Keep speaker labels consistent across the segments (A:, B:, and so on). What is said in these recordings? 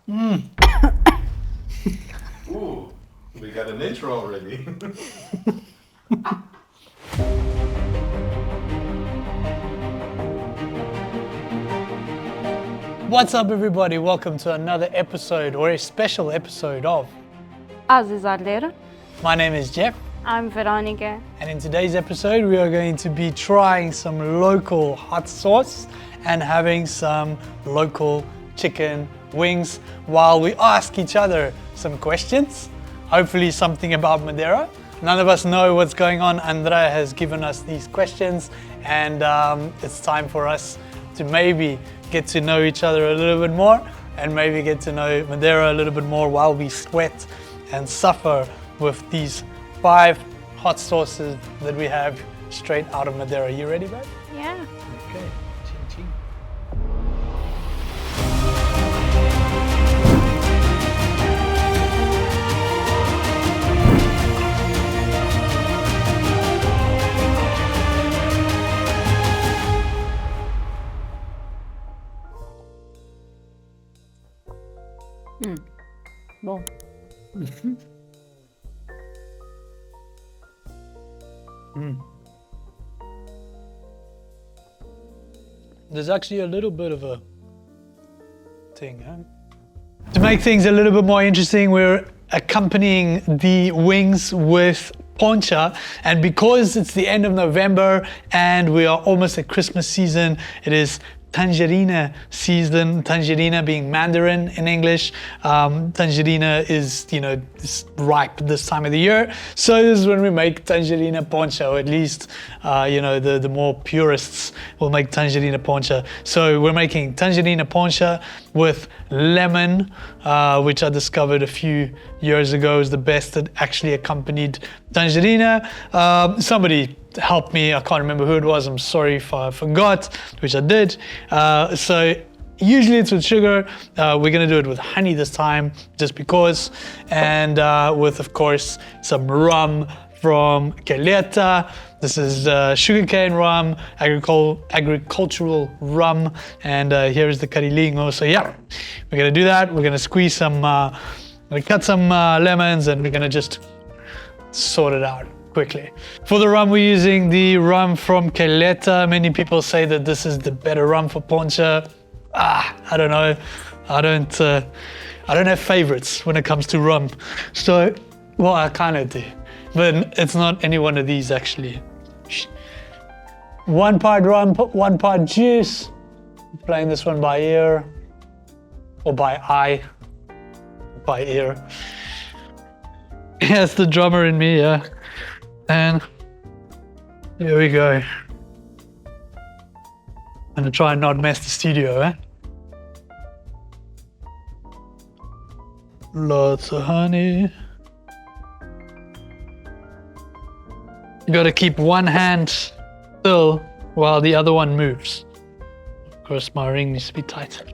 A: Ooh, we got an intro already.
B: What's up, everybody? Welcome to another episode or a special episode of
C: Azizarler.
B: My name is Jeff,
C: I'm Veronica.
B: and in today's episode we are going to be trying some local hot sauce and having some local chicken wings while we ask each other some questions, hopefully something about Madeira. None of us know what's going on. Andrea has given us these questions, and it's time for us to maybe get to know each other a little bit more and maybe get to know Madeira a little bit more while we sweat and suffer with these 5 hot sauces that we have straight out of Madeira. You ready, babe?
C: Yeah.
B: Okay. Ching, ching.
C: Bom.
B: There's actually a little bit of a thing, huh? To make things a little bit more interesting, we're accompanying the wings with poncha, and because it's the end of November and we are almost at Christmas season, it is Tangerina season. Tangerina being mandarin in English. Tangerina is, it's ripe this time of the year. So this is when we make Tangerina Poncha, or at least, the more purists will make Tangerina Poncha. So we're making Tangerina Poncha with lemon, which I discovered a few years ago is the best that actually accompanied Tangerina. Somebody help me, I can't remember who it was, I'm sorry if I forgot, which I did. So usually it's with sugar, we're gonna do it with honey this time, just because, and with, of course, some rum from Caleta. This is sugarcane rum, agricultural rum, and here's the carilingo. So yeah, we're gonna do that. We're gonna squeeze some, we're gonna cut some lemons, and we're gonna just sort it out quickly. For the rum, we're using the rum from Caleta. Many people say that this is the better rum for poncha. I don't know. I don't have favorites when it comes to rum. So, well, I kind of do, but it's not any one of these actually. 1 part rum, 1 part juice. Playing this one by ear, or by eye, by ear. Yes, the drummer in me, yeah. And here we go. I'm gonna try and not mess the studio, eh? Lots of honey. You gotta keep one hand still while the other one moves. Of course, my ring needs to be tight.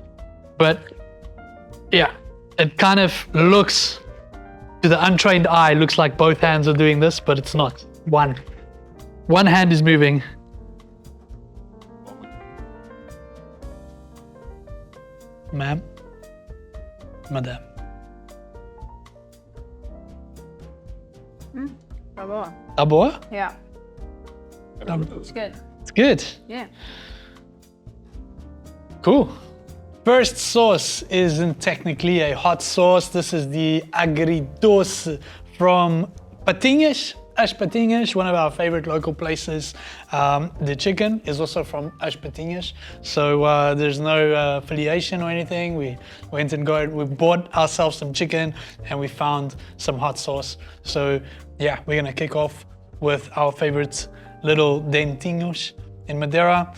B: But yeah, it kind of looks, to the untrained eye, looks like both hands are doing this, but it's not. One hand is moving. Ma'am? Madame.
C: Bravo.
B: Tá boa?
C: Yeah. It's good.
B: It's good.
C: Yeah.
B: Cool. First sauce isn't technically a hot sauce. This is the Agrios from Patinhas, As Patinhas, one of our favorite local places. The chicken is also from As Patinhas, so there's no affiliation or anything. We went and we bought ourselves some chicken and we found some hot sauce. So yeah, we're gonna kick off with our favorite little dentinhos in Madeira.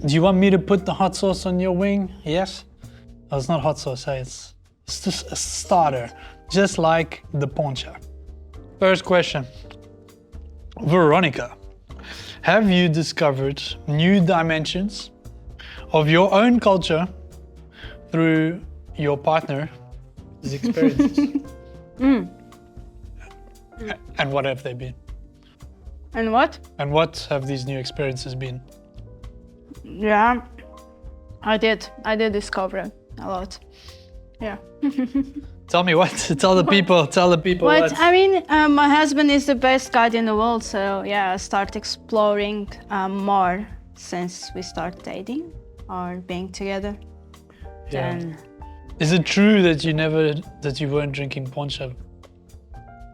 B: Do you want me to put the hot sauce on your wing? Yes? Oh, it's not hot sauce, hey? It's just a starter, just like the poncha. First question. Veronica, have you discovered new dimensions of your own culture through your partner's experiences? And what have they been?
C: And what?
B: And what have these new experiences been?
C: Yeah, I did discover a lot. Yeah.
B: Tell me what. Tell the people. Tell the people
C: But
B: what.
C: I mean, my husband is the best guide in the world, so yeah, I start exploring more since we start dating or being together.
B: Yeah.
C: Then,
B: Is it true that you weren't drinking poncha?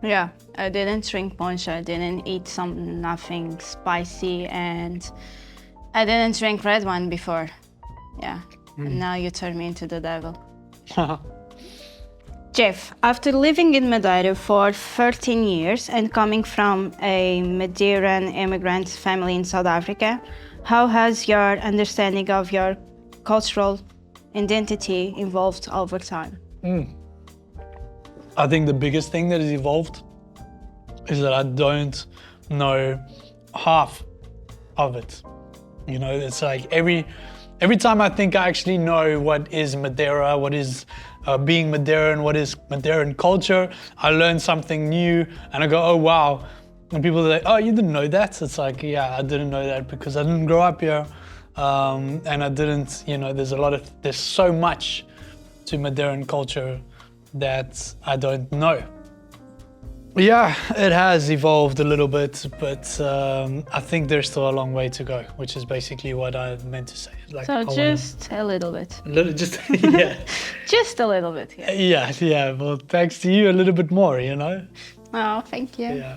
C: yeah, I didn't drink poncha, I didn't eat nothing spicy, and I didn't drink red wine before. Yeah, and now you turn me into the devil. Jeff, after living in Madeira for 13 years and coming from a Madeiran immigrant family in South Africa, how has your understanding of your cultural identity evolved over time?
B: I think the biggest thing that has evolved is that I don't know half of it. You know, it's like every time I think I actually know what is Madeira, what is being Madeiran, what is Madeiran culture, I learn something new and I go, oh wow. And people are like, oh, you didn't know that? It's like, yeah, I didn't know that because I didn't grow up here. And I didn't, you know, there's so much to Madeiran culture that I don't know. Yeah, it has evolved a little bit, but I think there's still a long way to go, which is basically what I meant to say. Like,
C: So just a little bit.
B: Yeah.
C: Just a little bit, yeah.
B: Yeah. Well, thanks to you, a little bit more, you know?
C: Oh, thank you.
B: Yeah.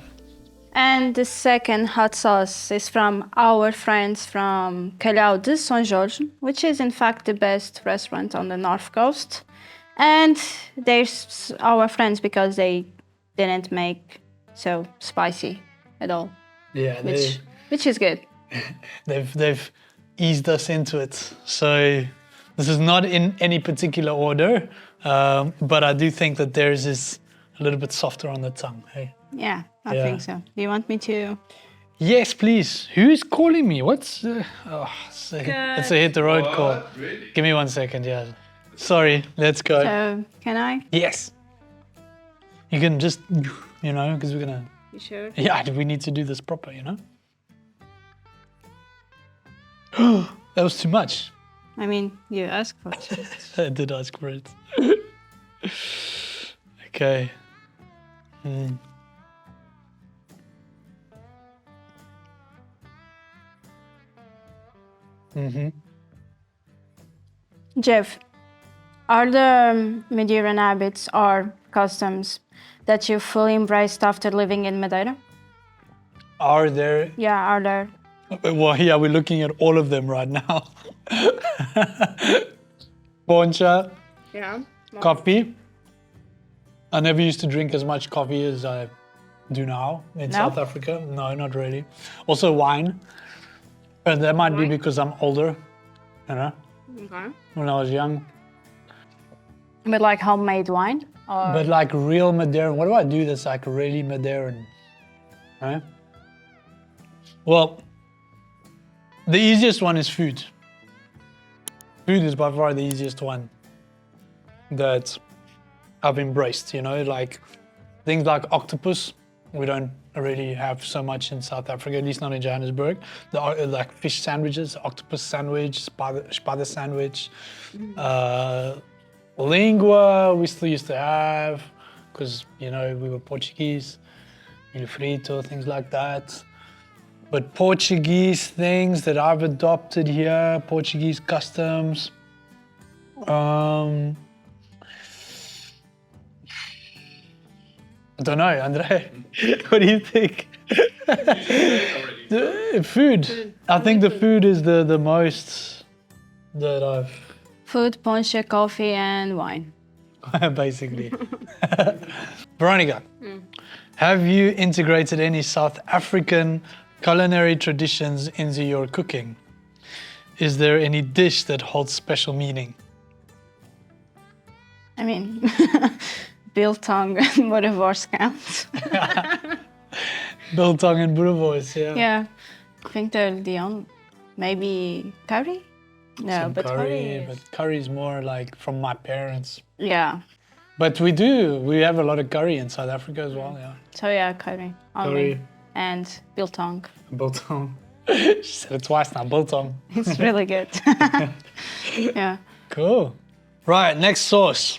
C: And the second hot sauce is from our friends from Calhau de São Jorge, which is in fact the best restaurant on the North Coast. And they're our friends because they didn't make so spicy at all,
B: Yeah,
C: which is good.
B: they've eased us into it. So this is not in any particular order, but I do think that theirs is a little bit softer on the tongue. Hey.
C: Yeah, I
B: Yeah.
C: think so. Do you want me to?
B: Yes, please. Who's calling me? What's? It's a hit the road call.
A: What? Really?
B: Give me 1 second. Yeah. Sorry. Let's go.
C: So, can I?
B: Yes. You can just, you know, because we're gonna.
C: You sure?
B: Yeah, we need to do this proper, you know. That was too much.
C: I mean, you asked for it.
B: I did ask for it. Okay.
C: Jeff, are there Madeiran habits or customs that you fully embraced after living in Madeira?
B: Are there?
C: Yeah, are there?
B: Well, yeah, we're looking at all of them right now. Poncha,
C: Yeah.
B: coffee. I never used to drink as much coffee as I do now in
C: No?
B: South Africa. No, not really. Also wine. And that might be
C: Wine?
B: because I'm older, you know.
C: Okay.
B: When I was young.
C: But like homemade wine? Or...
B: But like real Madeiran, what do I do that's like really Madeiran? Right? Well, the easiest one is food. Food is by far the easiest one that I've embraced, you know, like things like octopus. We don't really have so much in South Africa, at least not in Johannesburg. Like fish sandwiches, octopus sandwich, spada sandwich, lingua we still used to have because, you know, we were Portuguese, milho frito, things like that. But Portuguese things that I've adopted here, Portuguese customs. I don't know, Andre. What do you think? The food. I think the food is the most that I've
C: Food, poncha, coffee, and wine.
B: basically. Veronica, have you integrated any South African culinary traditions into your cooking? Is there any dish that holds special meaning?
C: I mean, biltong and boerewors count.
B: Biltong and boerewors, yeah.
C: Yeah, I think they're the only. Maybe curry? No,
B: Some
C: but curry.
B: but curry is more like from my parents.
C: Yeah.
B: But we have a lot of curry in South Africa as well, yeah.
C: So yeah, curry. Only.
B: Curry.
C: And biltong.
B: Biltong. She said it twice now, biltong.
C: It's really good. Yeah.
B: Cool. Right, next sauce.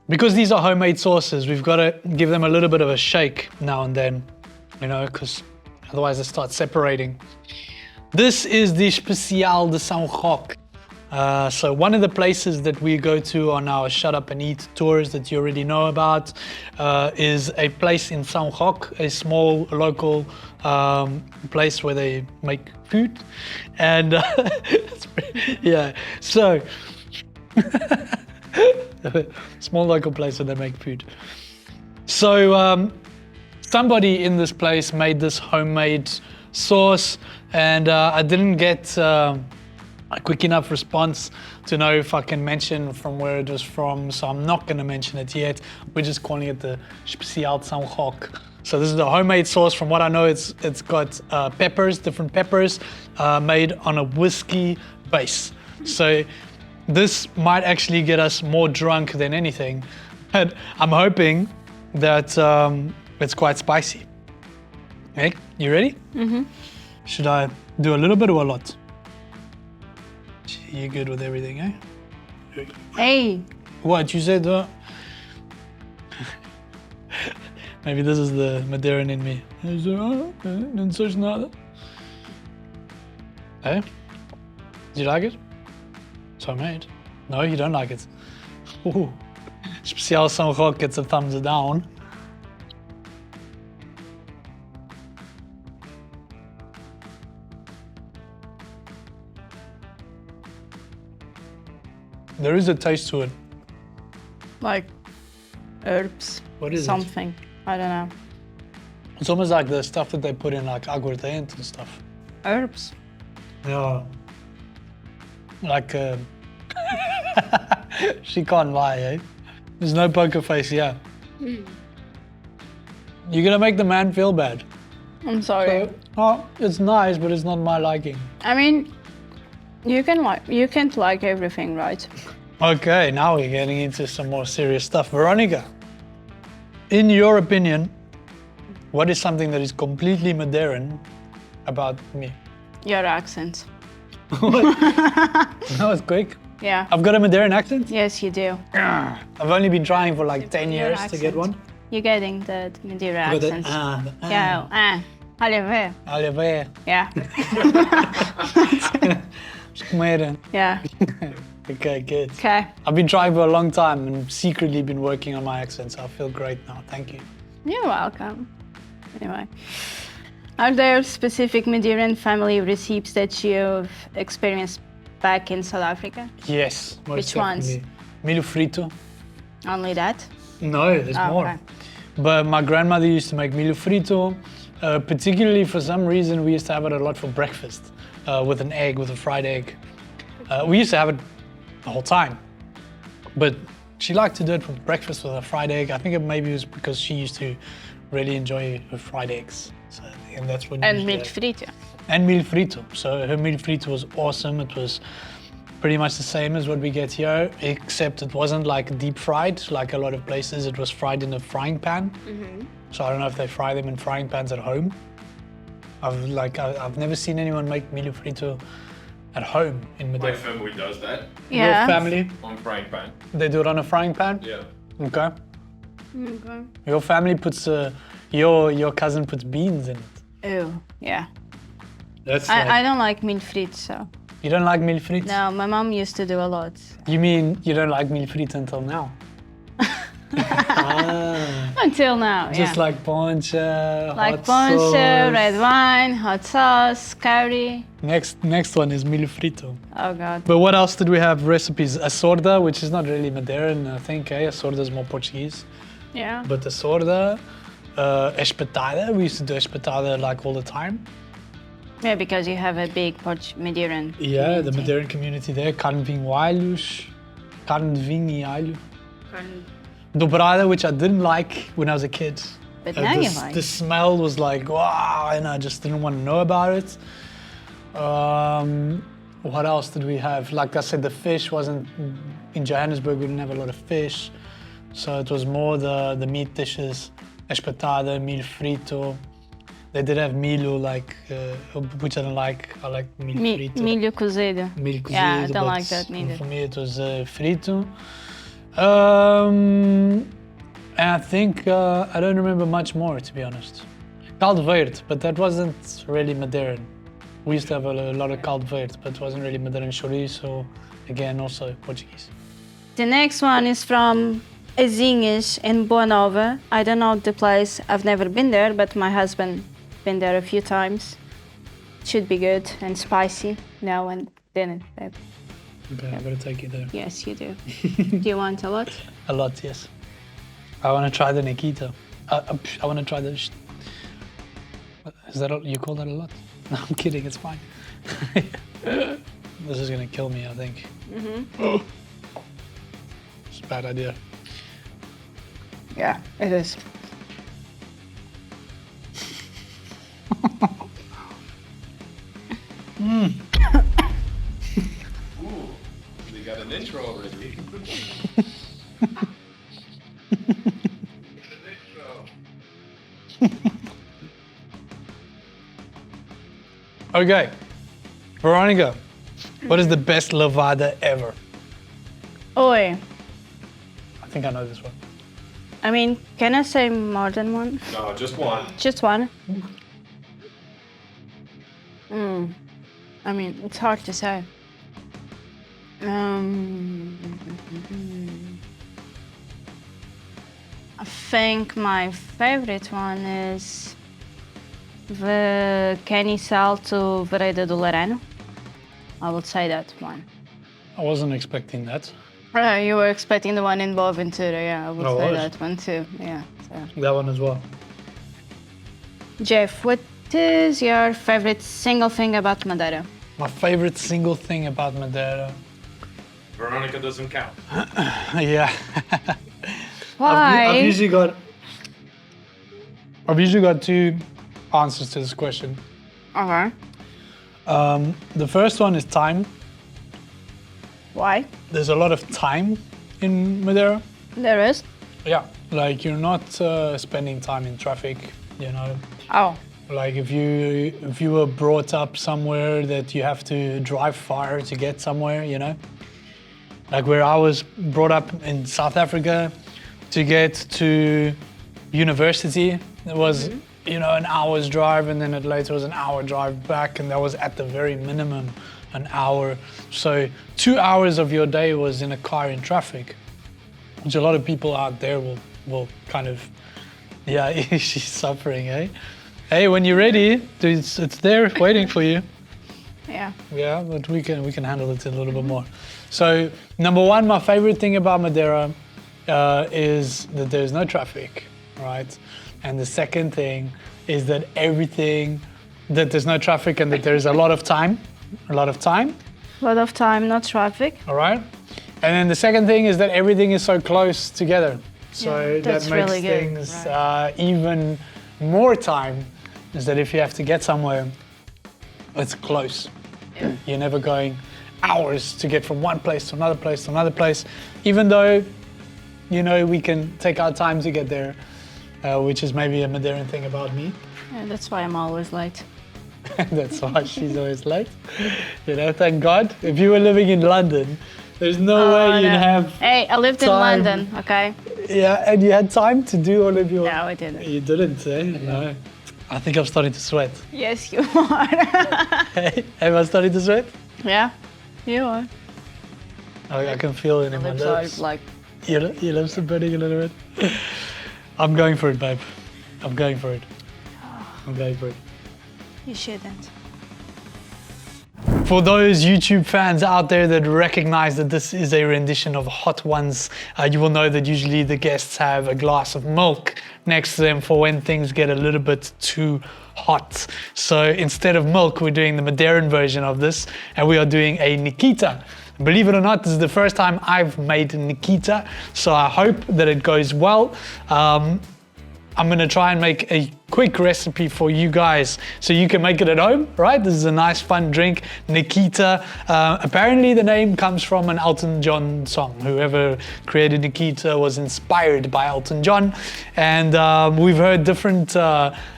B: because these are homemade sauces, we've got to give them a little bit of a shake now and then, you know, because otherwise they start separating. This is the Especial de São Roque. So one of the places that we go to on our Shut Up and Eat tours that you already know about is a place in São Roque, a small local place where they make food. And yeah, so small local place where they make food. So somebody in this place made this homemade sauce, and I didn't get a quick enough response to know if I can mention from where it was from, so I'm not going to mention it yet. We're just calling it the Especial de São Roque. So this is the homemade sauce. From what I know, it's got peppers, different peppers, made on a whiskey base. So this might actually get us more drunk than anything, but I'm hoping that it's quite spicy. Hey, you ready? Mm-hmm. Should I do a little bit or a lot? You good with everything, eh?
C: Hey,
B: What, you said? Maybe this is the Madeiran in me. Não sei nada. Hey? Do you like it? It's homemade. No, you don't like it. Ooh. Especial São Roque gets a thumbs down. There is a taste to it.
C: like herbs,
B: What is it?
C: something. I don't know.
B: It's almost like the stuff that they put in like aguardiente and stuff.
C: Herbs.
B: Yeah. Like, she can't lie, eh? There's no poker face, yeah. You're gonna make the man feel bad.
C: I'm sorry.
B: Oh, it's nice, but it's not my liking.
C: I mean, you can't like everything, right?
B: Okay, now we're getting into some more serious stuff. Veronica, in your opinion, what is something that is completely Madeiran about me?
C: Your accent.
B: That was quick.
C: Yeah.
B: I've got a Madeiran accent?
C: Yes, you do.
B: I've only been trying for like 10 years to get one.
C: You're getting the Madeira
B: I've got
C: accent.
B: the,
C: Yeah. Olha, vê.
B: Olha, vê.
C: Yeah.
B: Comer.
C: Yeah.
B: Okay, good.
C: Okay.
B: I've been trying for a long time and secretly been working on my accent, so I feel great now. Thank you.
C: You're welcome. Anyway, are there specific Madeiran family recipes that you've experienced back in South Africa?
B: Yes. most
C: Which ones?
B: definitely. Milho frito.
C: Only that?
B: No, there's
C: Oh,
B: more.
C: okay.
B: But my grandmother used to make milho frito. Particularly for some reason, we used to have it a lot for breakfast with an egg, with a fried egg. We used to have it the whole time. But she liked to do it for breakfast with a fried egg. I think it maybe was because she used to really enjoy her fried eggs. So, and that's what.
C: And milk frito.
B: And milho frito. So her milho frito was awesome. It was pretty much the same as what we get here, except it wasn't like deep fried like a lot of places. It was fried in a frying pan. So I don't know if they fry them in frying pans at home. I've never seen anyone make milho frito at home in
A: My
B: Madeira.
A: family does that
C: Yeah.
B: Your family,
A: on frying pan.
B: they do it on a frying pan?
A: Yeah.
B: Okay.
C: Okay.
B: Your family puts, your cousin puts beans in it.
C: Ew. Yeah.
B: That's
C: I don't like milk frito, so.
B: You don't like milho frito?
C: No, my mom used to do a lot.
B: You mean you don't like milho frito until now?
C: Until now,
B: Just
C: yeah.
B: like poncha,
C: Like
B: hot
C: poncha,
B: sauce.
C: red wine, hot sauce, curry.
B: Next one is milho frito.
C: Oh God.
B: But what else did we have? Recipes. A sorda, which is not really Madeiran, I think. A sorda is more Portuguese.
C: Yeah.
B: But a sorda, espetada. We used to do espetada like all the time.
C: Yeah, because you have a big Madeiran.
B: Yeah, the
C: community.
B: Madeiran community there. Carne de vinho alhos. Carne de vinho e alho. Dobrada, which I didn't like when I was a kid.
C: But now you
B: the,
C: like.
B: The smell was like, wow, and I just didn't want to know about it. What else did we have? Like I said, the fish wasn't, in Johannesburg we didn't have a lot of fish. So it was more the meat dishes, espetada, milho frito. They did have milho, like, which I don't like. I like milho frito.
C: Milho cozido.
B: Milho
C: Yeah, I
B: cozido,
C: don't
B: but
C: like that neither.
B: For me it was frito. And I think I don't remember much more, to be honest. Caldo Verde, but that wasn't really Madeiran. We used to have a lot of Caldo Verde, but it wasn't really Madeiran chorizo. Again, also Portuguese.
C: The next one is from Azinhas in Boa Nova. I don't know the place. I've never been there, but my husband been there a few times. Should be good and spicy. No, and didn't, babe.
B: Okay, I gotta take you there.
C: Yes, you do. Do you want a lot?
B: A lot, yes. I want to try the Nikita. I want to try the... Is that you call that a lot? No, I'm kidding, it's fine. This is gonna kill me, I think. It's a bad idea.
C: Yeah, it is.
A: Ooh, they got an intro already.
B: Okay, Veronica, what is the best lavada ever?
C: Oi.
B: I think I know this one.
C: I mean, can I say more than one?
A: No, just one.
C: Just one? I mean, it's hard to say. I think my favorite one is the Kenny Salto Vereda do Lareno. I would say that one.
B: I wasn't expecting that.
C: You were expecting the one in Boaventura, yeah, I would
B: I
C: say
B: was.
C: that one too, yeah. So.
B: That one as well.
C: Jeff, what is your favorite single thing about Madeira?
B: My favorite single thing about Madeira.
A: Veronica doesn't count.
B: Yeah.
C: Why?
B: I've usually got two answers to this question.
C: Okay.
B: The first one is time.
C: Why?
B: There's a lot of time in Madeira.
C: There is.
B: Yeah, like you're not spending time in traffic, you know.
C: Oh.
B: Like if you were brought up somewhere that you have to drive far to get somewhere, you know. Like where I was brought up in South Africa, to get to university, it was you know an hour's drive, and then it later was an hour drive back, and that was at the very minimum an hour. So 2 hours of your day was in a car in traffic, which a lot of people out there will kind of, yeah, she's suffering, eh? Hey, when you're ready, it's there waiting for you.
C: Yeah.
B: Yeah, but we can handle it a little bit more. So number one, my favorite thing about Madeira is that there's no traffic, right? And the second thing is that that there's no traffic and that there's a lot of time. A lot of time, not traffic. All right. And then the second thing is that everything is so close together. So that makes
C: really good,
B: things even more time, is that if you have to get somewhere, it's close.
C: Yeah.
B: You're never going hours to get from one place to another place to another place, even though, you know, we can take our time to get there, which is maybe a Madeiran thing about me.
C: Yeah, that's why I'm always late.
B: That's why she's always late. You know, thank God. If you were living in London, there's no way you'd have.
C: Hey, I lived in
B: time.
C: London, okay?
B: Yeah, and you had time to do all of your.
C: No, I didn't.
B: You didn't, eh? No. I think I'm starting to sweat.
C: Yes, you are.
B: Hey, am I starting to sweat?
C: Yeah, you are.
B: I can feel it in my
C: Lips are
B: lips.
C: like.
B: Your lips are burning a little bit. I'm going for it, babe. I'm going for it. I'm going for it.
C: You shouldn't.
B: For those YouTube fans out there that recognize that this is a rendition of Hot Ones, you will know that usually the guests have a glass of milk next to them for when things get a little bit too hot. So instead of milk, we're doing the Madeiran version of this, and we are doing a Nikita. Believe it or not, this is the first time I've made Nikita, so I hope that it goes well. I'm gonna try and make a quick recipe for you guys so you can make it at home, right? This is a nice fun drink. Nikita, apparently the name comes from an Elton John song. Whoever created Nikita was inspired by Elton John, and we've heard different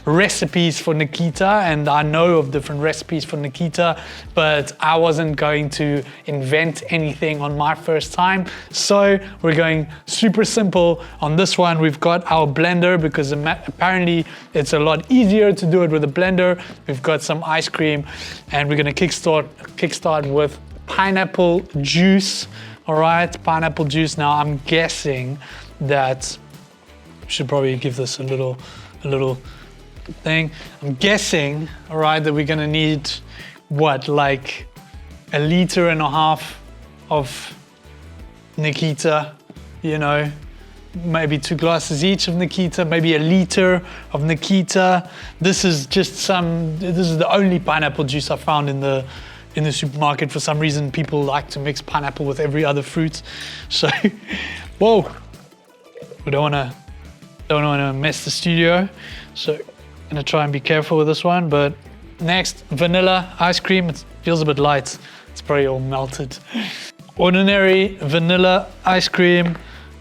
B: recipes for Nikita, and I know of different recipes for Nikita, but I wasn't going to invent anything on my first time, so we're going super simple on this one. We've got our blender because apparently it's a lot easier to do it with a blender. We've got some ice cream, and we're gonna kickstart with pineapple juice. All right, pineapple juice. Now I'm guessing that we should probably give this a little thing. I'm guessing, all right, that we're gonna need what, like 1.5 liters of Nikita, you know, maybe 2 glasses each of Nikita, maybe 1 liter of Nikita. This is the only pineapple juice I found in the supermarket. For some reason, people like to mix pineapple with every other fruit. So, whoa, we don't wanna mess the studio. So, I'm gonna try and be careful with this one. But next, vanilla ice cream. It feels a bit light. It's probably all melted. Ordinary vanilla ice cream.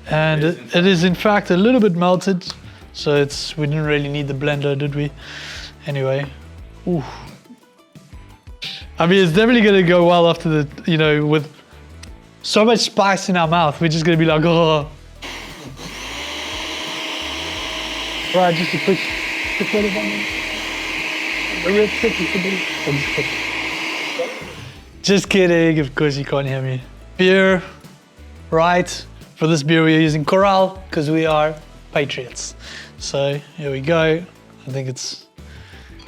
B: And it is in fact a little bit melted, so we didn't really need the blender, did we? Anyway, ooh. I mean, it's definitely gonna go well after with so much spice in our mouth, we're just gonna be like, oh. Right, just a quick bit of onion. A real tricky. Just kidding, of course you can't hear me. Beer, right? For this beer, we are using Coral because we are patriots. So here we go. I think it's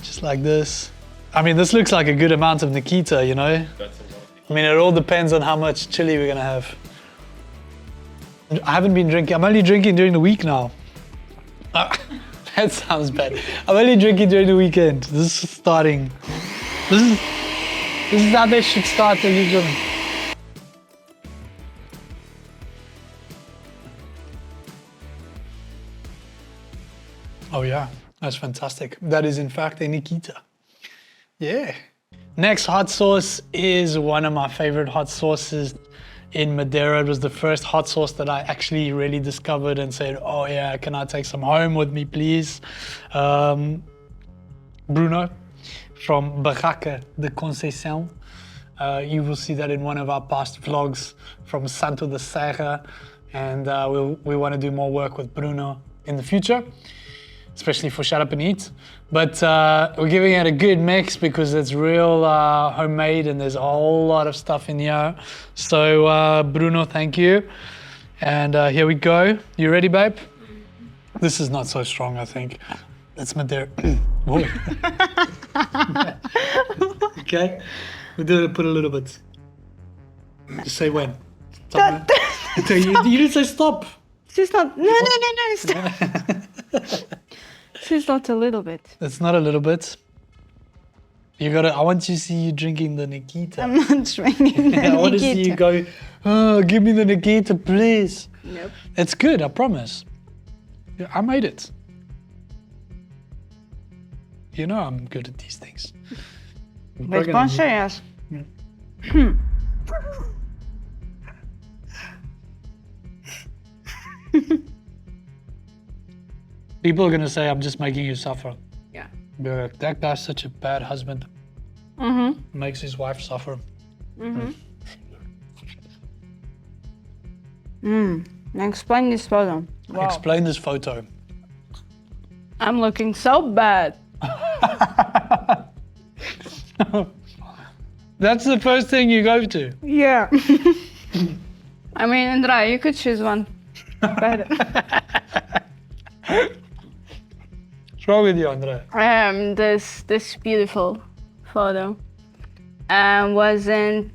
B: just like this. I mean, this looks like a good amount of Nikita, you know?
A: That's a lot.
B: I mean, it all depends on how much chili we're gonna have. I haven't been drinking. I'm only drinking during the week now. That sounds bad. I'm only drinking during the weekend. This is starting. This is how they should start the usually. Oh yeah, that's fantastic. That is in fact a Nikita. Yeah. Next hot sauce is one of my favorite hot sauces in Madeira. It was the first hot sauce that I actually really discovered and said, oh yeah, can I take some home with me, please? Bruno from Barraca de Conceição. You will see that in one of our past vlogs from Santo da Serra, and we want to do more work with Bruno in the future, especially for Shut Up and Eat. But we're giving it a good mix because it's real homemade and there's a whole lot of stuff in here. So Bruno, thank you. And here we go. You ready, babe? This is not so strong, I think. That's Madeira. Okay, we're gonna put a little bit. Just say when. Stop. You didn't say stop.
C: She's not. No. Stop. She's not a little bit.
B: It's not a little bit. You gotta. I want to see you drinking the Nikita.
C: I'm not drinking the
B: I want to see you go. Oh, give me the Nikita, please.
C: Nope.
B: It's good. I promise. Yeah, I made it. You know I'm good at these things.
C: With Poncha, yes.
B: People are gonna say I'm just making you suffer.
C: Yeah.
B: They're like, that guy's such a bad husband.
C: Mm-hmm.
B: Makes his wife suffer.
C: Explain this photo. Wow.
B: Explain this photo.
C: I'm looking so bad.
B: That's the first thing you go to.
C: Yeah. I mean, Andrea, you could choose one. Better.
B: What's wrong with you, Andrea?
C: This beautiful photo was in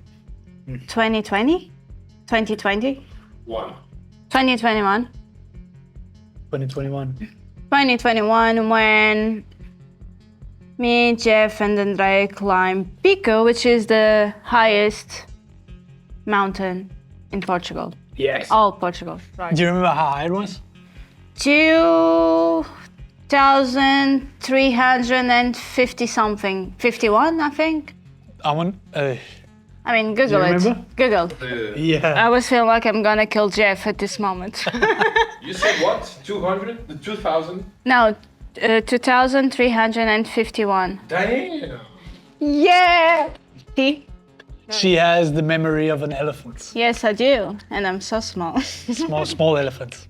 C: 2020? 2020? 2021.
B: 2021.
C: 2021 when me, Jeff and Andrea climbed Pico, which is the highest mountain in Portugal.
B: Yes.
C: All Portugal. Right.
B: Do you remember how high it was?
C: 2,350 something. 51, I think.
B: I want.
C: I mean, Google
B: you
C: it.
B: remember?
C: Google.
B: Yeah.
C: I was feeling like I'm gonna kill Jeff at this moment.
A: You said what? 200? 2,000?
C: No, 2,351.
A: Damn.
C: Yeah! See?
B: She has the memory of an elephant.
C: Yes, I do. And I'm so small.
B: Small elephant.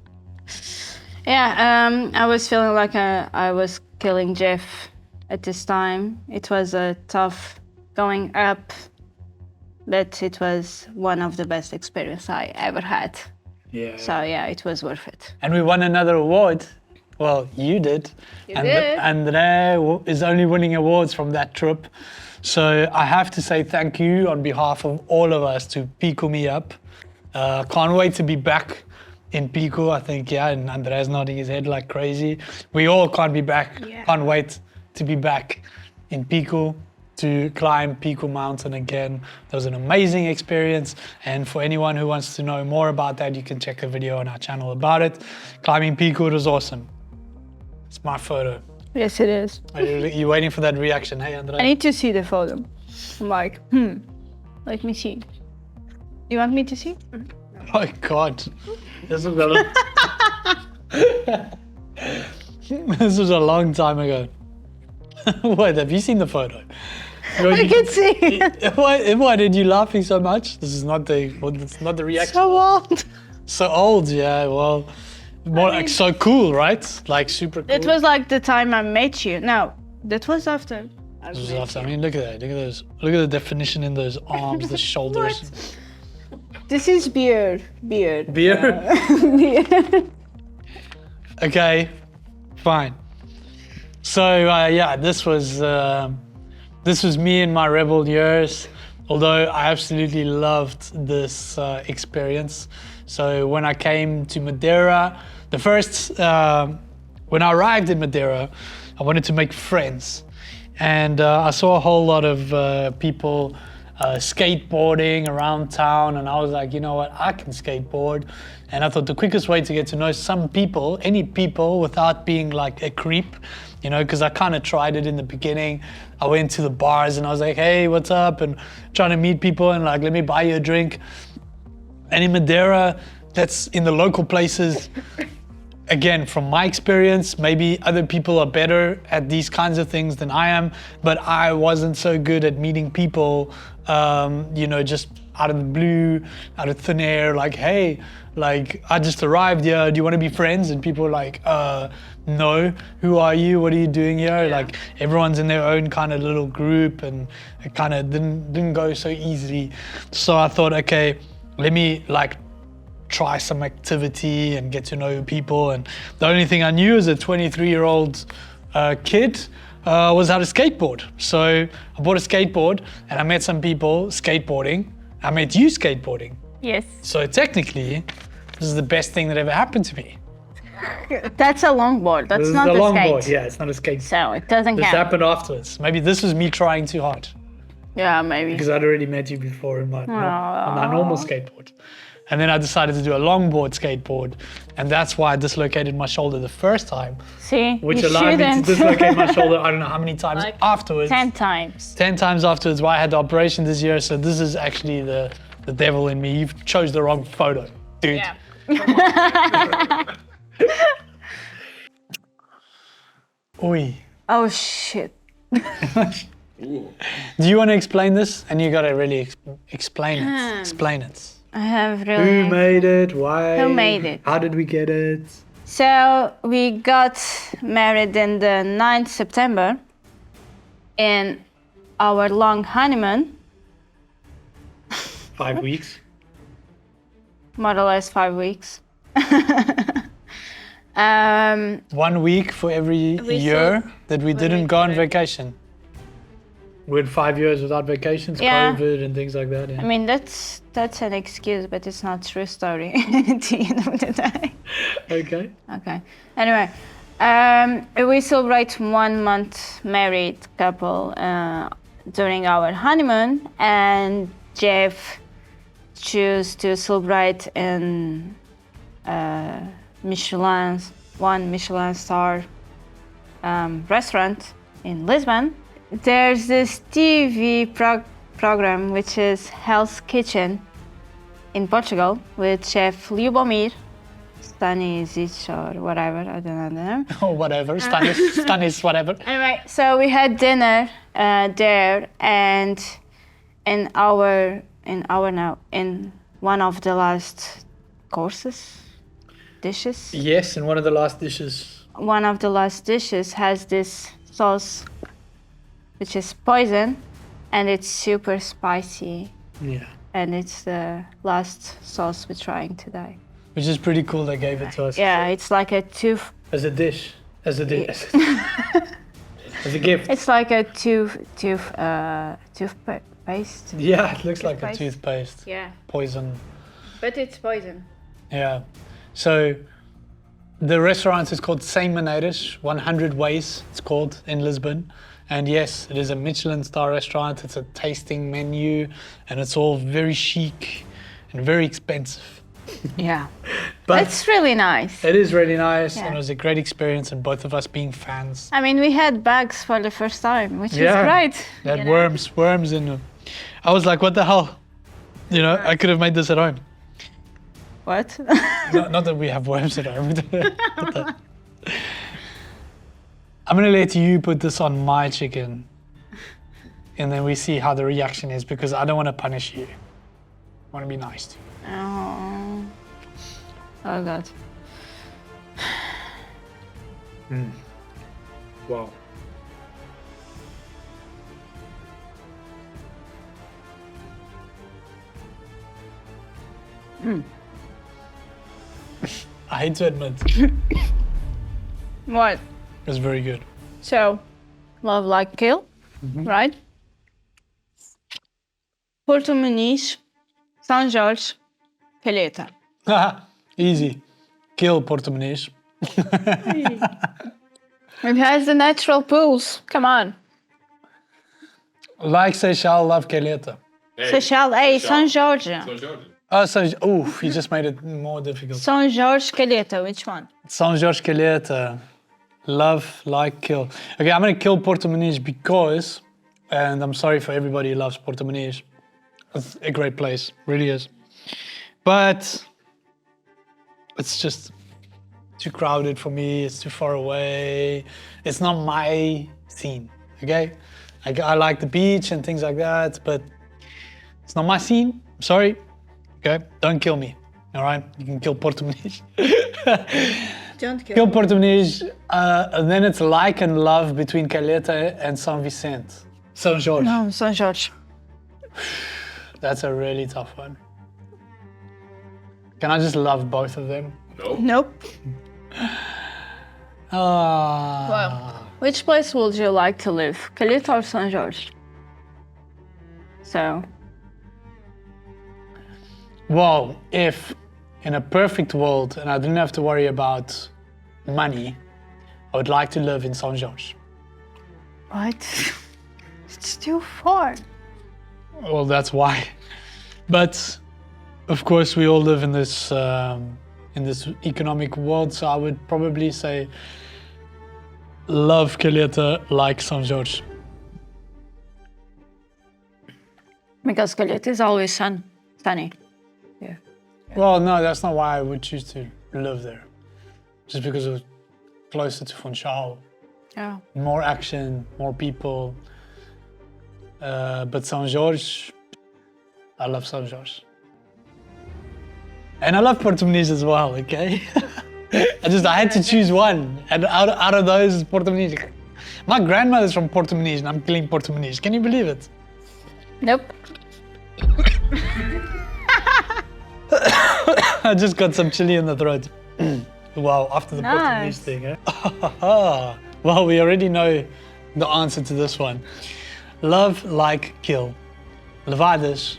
C: Yeah, I was feeling like I was killing Jeff at this time. It was a tough going up, but it was one of the best experience I ever had.
B: Yeah.
C: So yeah, it was worth it.
B: And we won another award. Well, you did.
C: You did.
B: Andrea is only winning awards from that trip. So I have to say thank you on behalf of all of us to Pico me up. Can't wait to be back in Pico, I think, yeah, and Andrea's nodding his head like crazy. We all can't be back.
C: Yeah.
B: Can't wait to be back in Pico, to climb Pico Mountain again. That was an amazing experience. And for anyone who wants to know more about that, you can check a video on our channel about it. Climbing Pico, it was awesome. It's my photo.
C: Yes, it is.
B: You're waiting for that reaction, hey, Andrea?
C: I need to see the photo. I'm like, let me see. You want me to see?
B: Oh God, this was this was a long time ago. Wait, have you seen the photo?
C: I can see.
B: Why did you laughing so much? This is not the reaction.
C: So old.
B: So old, yeah. Well, more like so cool, right? Like super cool.
C: It was like the time I met you. No, that was after.
B: This was after. I mean, look at that. Look at those. Look at the definition in those arms, the shoulders.
C: This is beer.
B: Beer.
C: Beer.
B: Okay, fine. So yeah, this was me in my rebel years. Although I absolutely loved this experience. So when I came to Madeira, when I arrived in Madeira, I wanted to make friends, and I saw a whole lot of people skateboarding around town, and I was like, you know what, I can skateboard. And I thought the quickest way to get to know some people, any people, without being like a creep, you know, because I kind of tried it in the beginning. I went to the bars and I was like, hey, what's up? And trying to meet people and like, let me buy you a drink. And in Madeira, that's in the local places. Again, from my experience, maybe other people are better at these kinds of things than I am, but I wasn't so good at meeting people, you know, just out of the blue, out of thin air, like, hey, like, I just arrived here, do you want to be friends? And people were like, no, who are you? What are you doing here? Yeah. Like, everyone's in their own kind of little group, and it kind of didn't go so easily. So I thought, okay, let me like try some activity and get to know people. And the only thing I knew as a 23-year-old kid was how to skateboard. So I bought a skateboard and I met some people skateboarding. I met you skateboarding.
C: Yes.
B: So technically, this is the best thing that ever happened to me.
C: That's a longboard. That's not a
B: longboard.
C: skate.
B: Yeah, it's not a skate.
C: So it doesn't
B: This
C: count.
B: happened afterwards. Maybe this was me trying too hard.
C: Yeah, maybe.
B: Because I'd already met you before on my normal skateboard. And then I decided to do a longboard skateboard. And that's why I dislocated my shoulder the first time.
C: See,
B: Which
C: you
B: allowed me to
C: shouldn't.
B: dislocate my shoulder, I don't know how many times
C: Like
B: afterwards.
C: 10 times.
B: 10 times afterwards, why I had the operation this year. So this is actually the devil in me. You've chose the wrong photo, dude.
C: Yeah.
B: Oi.
C: Oh, shit.
B: Do you want to explain this? And you got to really explain it. Explain it.
C: I have really...
B: Who made it? Why?
C: Who made it?
B: How did we get it?
C: So we got married in the 9th September in our long honeymoon.
B: 5 weeks.
C: More or less 5 weeks.
B: 1 week for every year that we didn't go on vacation. We had 5 years without vacations,
C: Yeah.
B: COVID and things like that.
C: I
B: Yeah.
C: mean, that's an excuse, but it's not true story at the end of the day.
B: Okay.
C: Okay. Anyway, we celebrate 1 month married couple during our honeymoon, and Jeff chose to celebrate in one Michelin star restaurant in Lisbon. There's this TV program which is Hell's Kitchen in Portugal with Chef Lubomir Stanisic or whatever, I don't know.
B: Or whatever, Stanis, whatever.
C: Anyway, so we had dinner there, and in one of the last dishes.
B: Yes, in one of the last dishes.
C: One of the last dishes has this sauce, which is poison, and it's super spicy.
B: Yeah.
C: And it's the last sauce we're trying today.
B: Which is pretty cool they gave it to us.
C: Yeah, it's like a
B: As a dish. As a gift.
C: It's like a toothpaste.
B: Yeah, it looks like a
C: Toothpaste.
B: toothpaste.
C: Yeah,
B: Poison.
C: but it's poison.
B: Yeah. So the restaurant is called MADEIRA'S, 100 Ways it's called in Lisbon. And yes, it is a Michelin star restaurant. It's a tasting menu and it's all very chic and very expensive.
C: Yeah,
B: But
C: it's really nice.
B: it is really nice and
C: Yeah.
B: it was a great experience and both of us being fans.
C: I mean, we had bags for the first time, which
B: Yeah.
C: is great.
B: They had
C: you know?
B: worms in them. I was like, what the hell? You know, I could have made this at home.
C: What?
B: Not that we have worms at home. I'm gonna let you put this on my chicken and then we see how the reaction is because I don't want to punish you. I want to be nice to you.
C: Oh God.
B: Wow. I hate to admit,
C: What?
B: it's very good.
C: So, love like kill, right? Porto Muniz, São Jorge, Calheta.
B: Easy. Kill Porto Muniz.
C: It has the natural pools. Come on.
B: Like Seychelles, love Calheta.
C: Seychelles, hey, São Jorge.
A: São Jorge.
B: Oh, so, you just made it more difficult.
C: São Jorge, Calheta, which one?
B: São Jorge Calheta. Love, like, kill. Okay, I'm gonna kill Porto Muniz because, and I'm sorry for everybody who loves Porto Muniz. It's a great place, really is. But it's just too crowded for me. It's too far away. It's not my scene. Okay, I like the beach and things like that, but it's not my scene. I'm sorry. Okay, don't kill me. All right, you can kill Porto Muniz.
C: Don't
B: Kill Porto Muniz, and then it's like and love between Calheta and São Vicente. São Jorge.
C: No, São Jorge.
B: That's a really tough one. Can I just love both of them?
A: No.
C: Nope.
B: Ah.
C: Well, which place would you like to live? Calheta or São Jorge? So,
B: Well, if in a perfect world and I didn't have to worry about money, I would like to live in São Jorge.
C: what? It's too far.
B: Well, that's why. But of course, we all live in this economic world, so I would probably say love Calheta like São Jorge.
C: Because Calheta is always sunny. Yeah.
B: Well, no, that's not why I would choose to live there. Just because it was closer to Funchal.
C: Yeah.
B: More action, more people. But São Jorge, I love São Jorge. And I love Porto Muniz as well, okay? I had to choose one. And out of those, Porto Muniz. My grandmother's from Porto Muniz and I'm killing Porto Muniz. Can you believe it?
C: Nope.
B: I just got some chili in the throat. Wow, after the Porto Muniz
C: Nice.
B: thing, eh? Well, we already know the answer to this one. Love, like, kill. Levadas,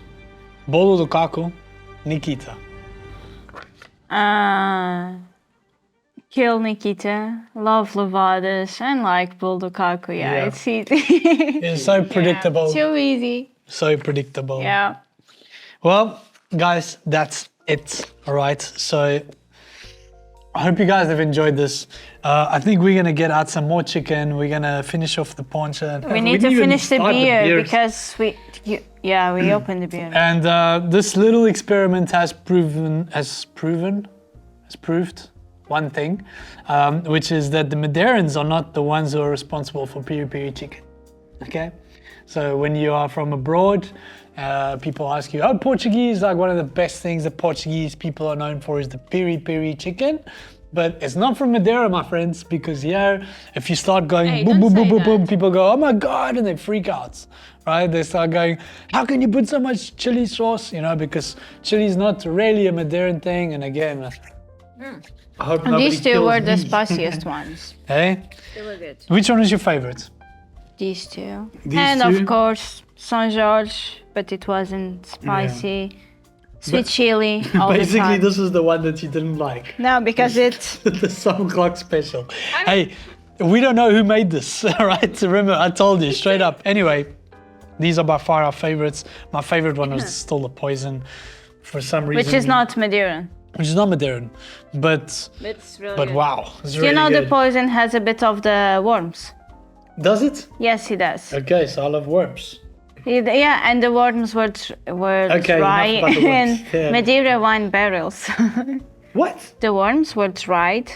B: bolo do caco, Nikita.
C: Kill Nikita, love levadas, and like Bulldog. Yeah,
B: Yeah.
C: it's easy.
B: It's so predictable.
C: Too easy.
B: So predictable.
C: Yeah.
B: Well, guys, that's it. All right. So I hope you guys have enjoyed this. I think we're gonna get out some more chicken. We're gonna finish off the poncha.
C: We need to
B: didn't even
C: finish the
B: start
C: beer
B: beers.
C: because we opened the beer.
B: And this little experiment has proved one thing, which is that the Madeirans are not the ones who are responsible for piri piri chicken. Okay, so when you are from abroad, people ask you, "Oh, Portuguese, like one of the best things that Portuguese people are known for is the piri piri chicken." But it's not from Madeira, my friends, because here, if you start going
C: Hey,
B: boom,
C: don't
B: boom, boom,
C: say
B: boom,
C: that.
B: boom, people go, "Oh my God," and they freak out, right? They start going, "How can you put so much chili sauce?" You know, because chili is not really a Madeiran thing. And again, I hope
C: And
B: nobody
C: these two
B: kills
C: were the
B: me.
C: spiciest ones.
B: Hey,
C: They were good.
B: which one is your favorite?
C: These two.
B: These
C: and
B: two?
C: of course, São Jorge, but it wasn't spicy. Sweet chili all the
B: Basically,
C: time.
B: this is the one that you didn't like.
C: No, because it's
B: The 7 o'clock special. Hey, we don't know who made this, all right? Remember, I told you straight up. Anyway, these are by far our favorites. My favorite one was still the poison, for some reason.
C: which is not Madeiran.
B: Which is not Madeiran, but
C: It's really
B: but wow, it's
C: You
B: really
C: know the
B: good.
C: poison has a bit of the worms.
B: Does it?
C: Yes, it does.
B: Okay, so I love worms.
C: Yeah, and the worms were
B: Okay,
C: dry
B: enough about the worms.
C: in
B: Yeah.
C: Madeira wine barrels.
B: What?
C: The worms were dried.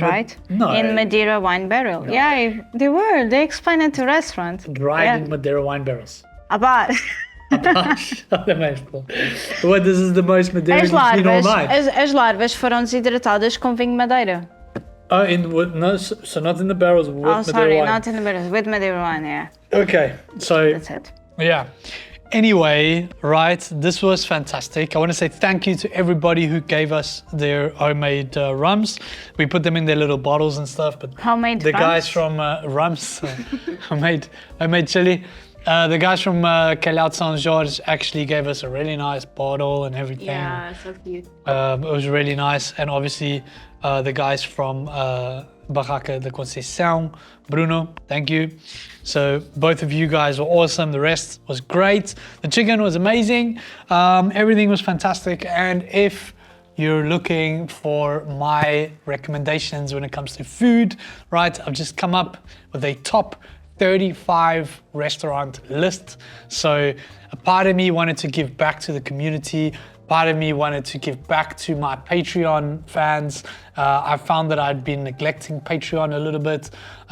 C: Dried
B: No.
C: in Madeira wine barrel. Yeah, they were. They explained it to restaurant.
B: Dried
C: Yeah.
B: in Madeira wine barrels.
C: About
B: What, this is the most Madeiran
C: as
B: you've seen all
C: larvas,
B: night?
C: as larvas foram desidratadas com vinho de Madeira.
B: Oh, in what? No, so not in the barrels with
C: Oh,
B: Madeira
C: sorry,
B: wine.
C: not in the barrels, with Madeira wine. Yeah,
B: Okay, so
C: that's it.
B: yeah. Anyway, right, this was fantastic. I want to say thank you to everybody who gave us their homemade rums. We put them in their little bottles and stuff, but
C: Homemade
B: the guys
C: rums?
B: from rums, homemade chili. The guys from Calhau São Jorge actually gave us a really nice bottle and everything.
C: Yeah, so cute.
B: It was really nice. And obviously, the guys from Barraca de Conceição, Bruno, thank you. So both of you guys were awesome. The rest was great. The chicken was amazing. Everything was fantastic. And if you're looking for my recommendations when it comes to food, right, I've just come up with a top 35 restaurant list. So a part of me wanted to give back to the community. Part of me wanted to give back to my Patreon fans. I found that I'd been neglecting Patreon a little bit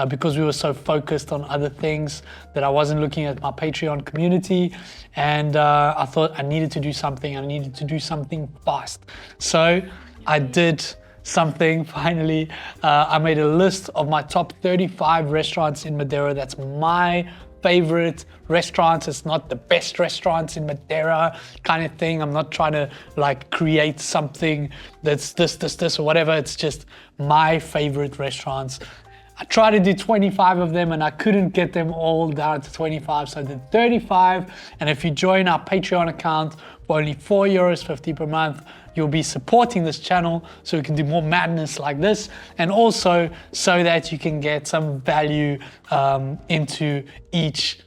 B: because we were so focused on other things that I wasn't looking at my Patreon community. And I thought I needed to do something. I needed to do something fast. So I did something finally. I made a list of my top 35 restaurants in Madeira. That's my favorite restaurants. It's not the best restaurants in Madeira kind of thing. I'm not trying to like create something that's this or whatever. It's just my favorite restaurants. I tried to do 25 of them and I couldn't get them all down to 25, so I did 35. And if you join our Patreon account for only €4.50 per month, you'll be supporting this channel so we can do more madness like this, and also so that you can get some value into each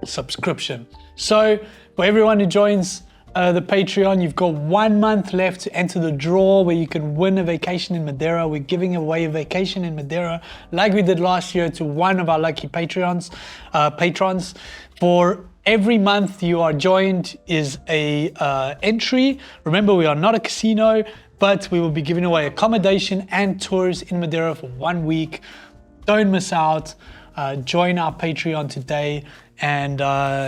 B: subscription. So for everyone who joins the Patreon, you've got 1 month left to enter the draw where you can win a vacation in Madeira. We're giving away a vacation in Madeira like we did last year to one of our lucky patrons. For every month you are joined is a entry. Remember, we are not a casino, but we will be giving away accommodation and tours in Madeira for 1 week. Don't miss out. Join our Patreon today, and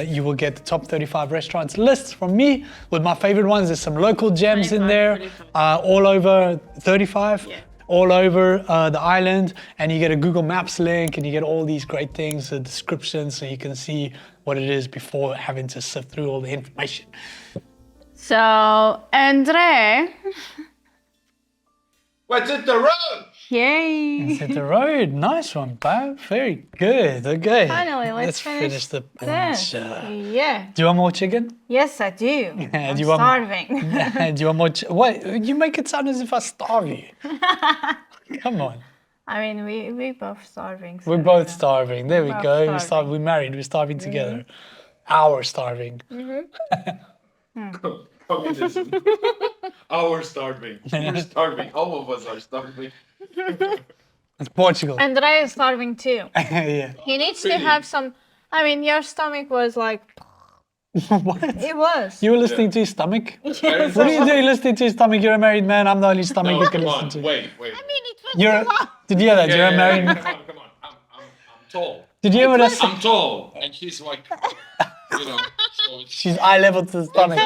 B: you will get the top 35 restaurants list from me with my favorite ones. There's some local gems in there, all over 35. Yeah. All over the island, and you get a Google Maps link, and you get all these great things, the description, so you can see what it is before having to sift through all the information.
C: So, Andre.
A: What's it the road?
C: Yay.
B: Hit the road. Nice one, Bob. Very good. Okay.
C: Finally, let's finish
B: the
C: this.
B: poncha.
C: Yeah.
B: Do you want more chicken?
C: Yes, I do. I'm
B: Do you want-
C: starving.
B: Do you want more? What? You make it sound as if I starve you. Come on.
C: I mean, we both starving. So
B: We're both starving. There we
C: both
B: go.
C: starving.
B: We're married. We're starving together. Our starving.
A: Communism. Our starving. We're starving. All of us are starving.
B: It's Portugal.
D: Andrea is starving too.
B: Yeah.
D: He needs to
A: Really?
D: have some. I mean, your stomach was like.
B: What?
D: It was.
B: You were listening to your stomach?
A: Parents
B: What are you doing listening to your stomach? You're a married man. I'm the only stomach
A: No,
B: you can
A: come
B: listen
A: on.
B: to.
A: Wait.
D: I mean, it was.
B: You're. Did you hear that? You're a married man.
A: Come on. I'm tall.
B: Did you hear what I said?
A: I'm tall, and she's like, so it's,
B: She's eye level to the stomach.